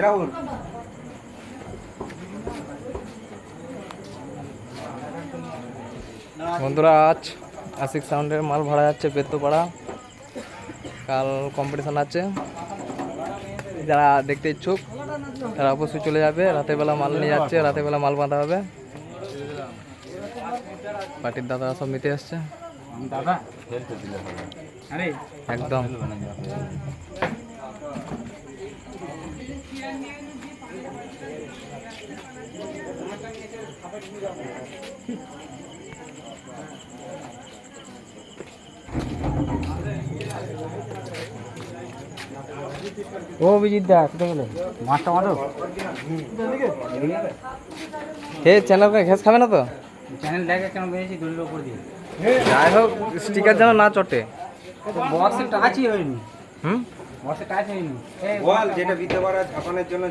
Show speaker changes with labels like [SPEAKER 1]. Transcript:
[SPEAKER 1] রাহুল
[SPEAKER 2] বন্ধুরা আজ আশিক সাউন্ডের মাল ভাড়া যাচ্ছে বেত্তপাড়া। কাল কম্পিটিশন আছে, যারা দেখতে ইচ্ছুক তারা অবশ্যই চলে যাবে। রাতের বেলা মাল নিয়ে যাচ্ছে, রাতের বেলা মাল বাঁধা হবে। পার্টির দাদা সব নিতে আসছে একদম।
[SPEAKER 1] ও বিজিত দা কোথায় গেলে মাছটা মারো
[SPEAKER 2] হে চ্যানেলকে ঘেস খাবে না তো?
[SPEAKER 1] চ্যানেল দেখে কেন বেরিয়েছি দড়ির ওপর দিয়ে
[SPEAKER 2] যাই হোক স্টিকার যেন না চটে।
[SPEAKER 1] বক্সে টাচই হয়নি,
[SPEAKER 2] হুম
[SPEAKER 1] বক্সে টাচ হয়নি।
[SPEAKER 3] বল যেটা বিতে পারা ছাপানোর জন্য